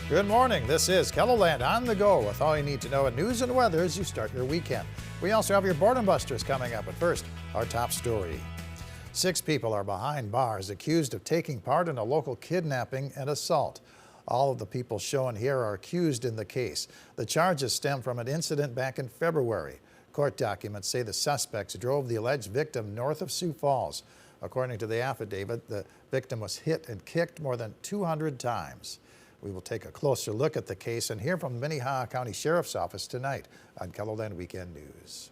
Good morning. This is KELOLAND on the go with all you need to know in news and weather as you start your weekend. We also have your Boredom Busters coming up, but first, our top story. 6 people are behind bars accused of taking part in a local kidnapping and assault. All of the people shown here are accused in the case. The charges stem from an incident back in February. Court documents say the suspects drove the alleged victim north of Sioux Falls. According to the affidavit, the victim was hit and kicked more than 200 times. We will take a closer look at the case and hear from the Minnehaha County Sheriff's Office tonight on KELOLAND Weekend News.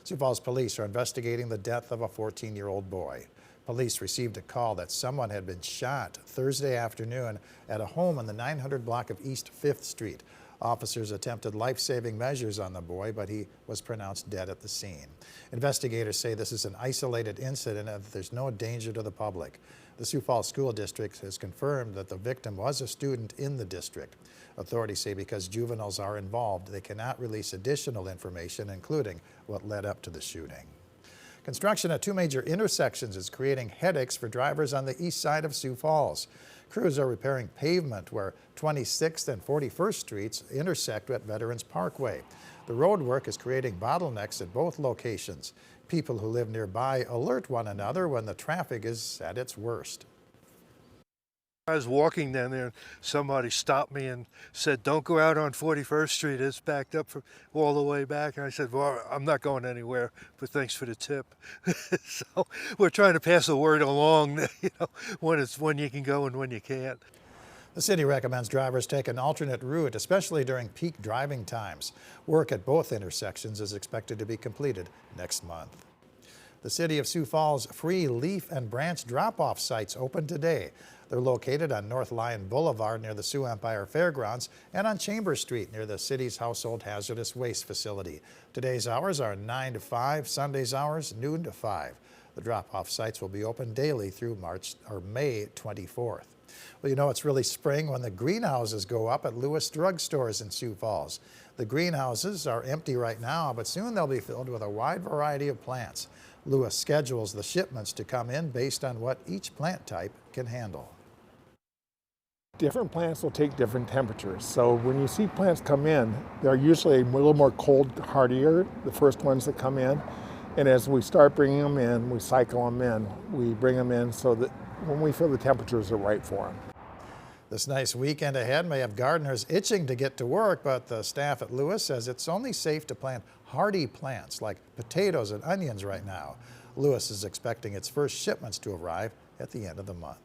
Sioux Falls police are investigating the death of a 14-year-old boy. Police received a call that someone had been shot Thursday afternoon at a home in the 900 block of East 5th Street. Officers attempted life-saving measures on the boy, but he was pronounced dead at the scene. Investigators say this is an isolated incident and that there's no danger to the public. The Sioux Falls School District has confirmed that the victim was a student in the district. Authorities say because juveniles are involved, they cannot release additional information, including what led up to the shooting. Construction at 2 major intersections is creating headaches for drivers on the east side of Sioux Falls. Crews are repairing pavement where 26th and 41st Streets intersect at Veterans Parkway. The road work is creating bottlenecks at both locations. People who live nearby alert one another when the traffic is at its worst. I was walking down there and somebody stopped me and said, "Don't go out on 41st Street. It's backed up all the way back." And I said, "Well, I'm not going anywhere, but thanks for the tip." So we're trying to pass the word along, when you can go and when you can't. The city recommends drivers take an alternate route, especially during peak driving times. Work at both intersections is expected to be completed next month. The City of Sioux Falls free leaf and branch drop-off sites open today. They're located on North Lyon Boulevard near the Sioux Empire Fairgrounds and on Chambers Street near the city's household hazardous waste facility. Today's hours are 9 to 5, Sunday's hours noon to 5. The drop-off sites will be open daily through May 24th. Well, you know it's really spring when the greenhouses go up at Lewis drugstores in Sioux Falls. The greenhouses are empty right now, but soon they'll be filled with a wide variety of plants. Lewis schedules the shipments to come in based on what each plant type can handle. Different plants will take different temperatures. So when you see plants come in, they're usually a little more cold hardier, the first ones that come in. And as we start bringing them in, we cycle them in. We bring them in so that when we feel the temperatures are right for them. This nice weekend ahead may have gardeners itching to get to work, but the staff at Lewis says it's only safe to plant hardy plants like potatoes and onions right now. Lewis is expecting its first shipments to arrive at the end of the month.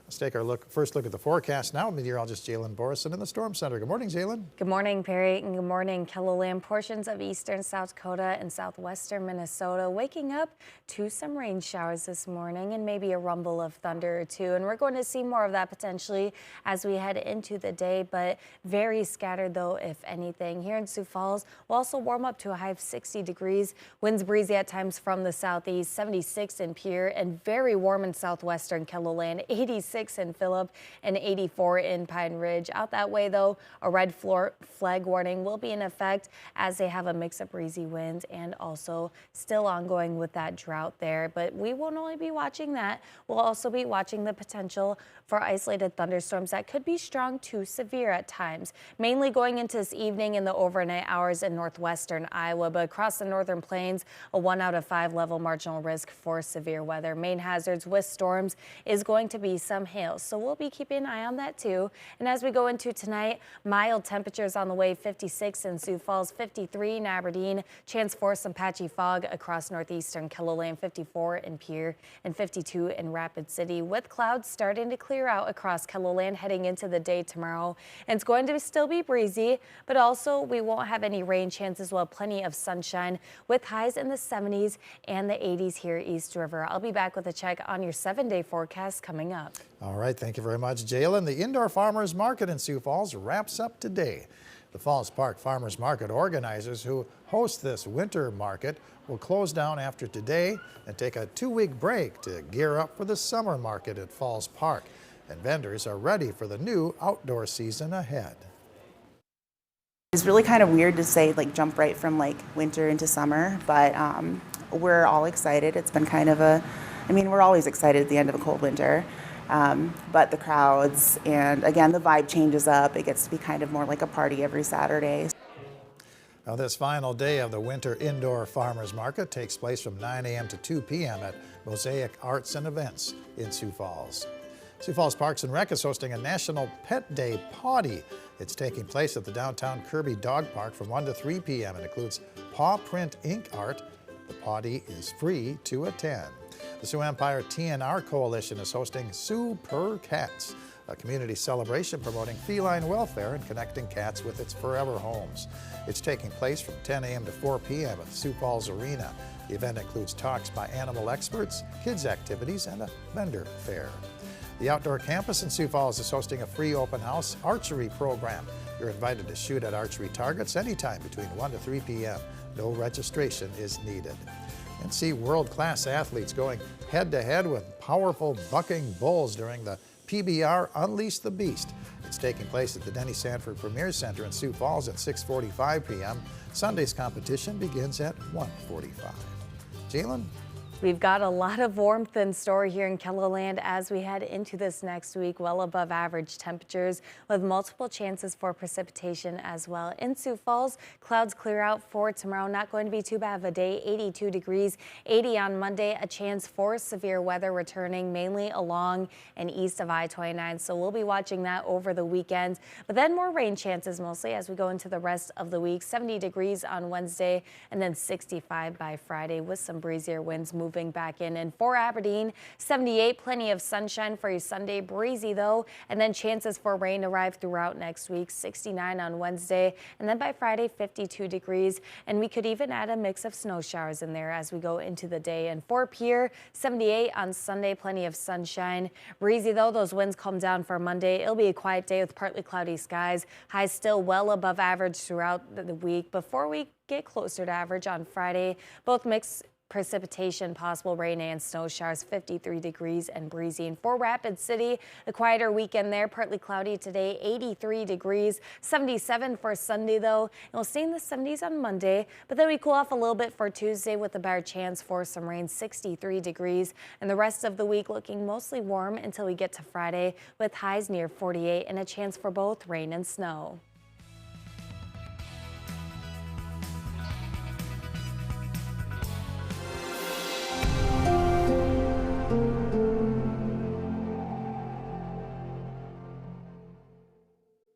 Let's take our first look at the forecast now. Meteorologist Jalen Borison in the Storm Center. Good morning, Jalen. Good morning, Perry, and good morning, KELOLAND. Portions of eastern South Dakota and southwestern Minnesota waking up to some rain showers this morning and maybe a rumble of thunder or two. And we're going to see more of that potentially as we head into the day, but very scattered though, if anything. Here in Sioux Falls, we'll also warm up to a high of 60 degrees. Winds breezy at times from the southeast, 76 in Pierre, and very warm in southwestern KELOLAND, 86 in Phillip and 84 in Pine Ridge. Out that way though, a red flag warning will be in effect as they have a mix of breezy winds and also still ongoing with that drought there. But we won't only be watching that, we'll also be watching the potential for isolated thunderstorms that could be strong to severe at times, mainly going into this evening in the overnight hours in northwestern Iowa, but across the northern plains, a 1 out of 5 level marginal risk for severe weather. Main hazards with storms is going to be some hail, so we'll be keeping an eye on that too. And as we go into tonight, mild temperatures on the way, 56 in Sioux Falls, 53 in Aberdeen, chance for some patchy fog across northeastern KELOLAND, 54 in Pierre and 52 in Rapid City, with clouds starting to clear out across KELOLAND heading into the day tomorrow. And it's going to still be breezy, but also we won't have any rain chances. Well, plenty of sunshine with highs in the 70s and the 80s here East River. I'll be back with a check on your 7-day forecast coming up. All right, thank you very much, Jalen. The Indoor Farmers Market in Sioux Falls wraps up today. The Falls Park Farmers Market organizers who host this winter market will close down after today and take a 2-week break to gear up for the summer market at Falls Park. And vendors are ready for the new outdoor season ahead. It's really kind of weird to say jump right from winter into summer, but we're all excited. It's been kind of we're always excited at the end of a cold winter. But the crowds, and again, the vibe changes up. It gets to be kind of more like a party every Saturday. Now, this final day of the Winter Indoor Farmers Market takes place from 9 a.m. to 2 p.m. at Mosaic Arts and Events in Sioux Falls. Sioux Falls Parks and Rec is hosting a National Pet Day Potty. It's taking place at the downtown Kirby Dog Park from 1 to 3 p.m. It includes paw print ink art. The potty is free to attend. The Sioux Empire TNR Coalition is hosting Sioux Per Cats, a community celebration promoting feline welfare and connecting cats with its forever homes. It's taking place from 10 a.m. to 4 p.m. at the Sioux Falls Arena. The event includes talks by animal experts, kids activities, and a vendor fair. The outdoor campus in Sioux Falls is hosting a free open house archery program. You're invited to shoot at archery targets anytime between 1 to 3 p.m. No registration is needed. And see world-class athletes going head-to-head with powerful bucking bulls during the PBR Unleash the Beast. It's taking place at the Denny Sanford Premier Center in Sioux Falls at 6:45 p.m. Sunday's competition begins at 1:45. Jalen? We've got a lot of warmth in store here in KELOLAND as we head into this next week. Well above average temperatures with multiple chances for precipitation as well. In Sioux Falls, clouds clear out for tomorrow. Not going to be too bad of a day. 82 degrees, 80 on Monday. A chance for severe weather returning mainly along and east of I-29. So we'll be watching that over the weekend. But then more rain chances mostly as we go into the rest of the week. 70 degrees on Wednesday and then 65 by Friday with some breezier winds moving back in. And for Aberdeen, 78, plenty of sunshine for you Sunday. Breezy though, and then chances for rain arrive throughout next week. 69 on Wednesday, and then by Friday, 52 degrees. And we could even add a mix of snow showers in there as we go into the day. And for Pierre, 78 on Sunday, plenty of sunshine. Breezy though, those winds calm down for Monday. It'll be a quiet day with partly cloudy skies. Highs still well above average throughout the week before we get closer to average on Friday. Both mix precipitation, possible rain and snow showers, 53 degrees and breezy. And for Rapid City, a quieter weekend there, partly cloudy today, 83 degrees, 77 for Sunday though, and we'll stay in the 70s on Monday, but then we cool off a little bit for Tuesday with a better chance for some rain, 63 degrees, and the rest of the week looking mostly warm until we get to Friday with highs near 48 and a chance for both rain and snow.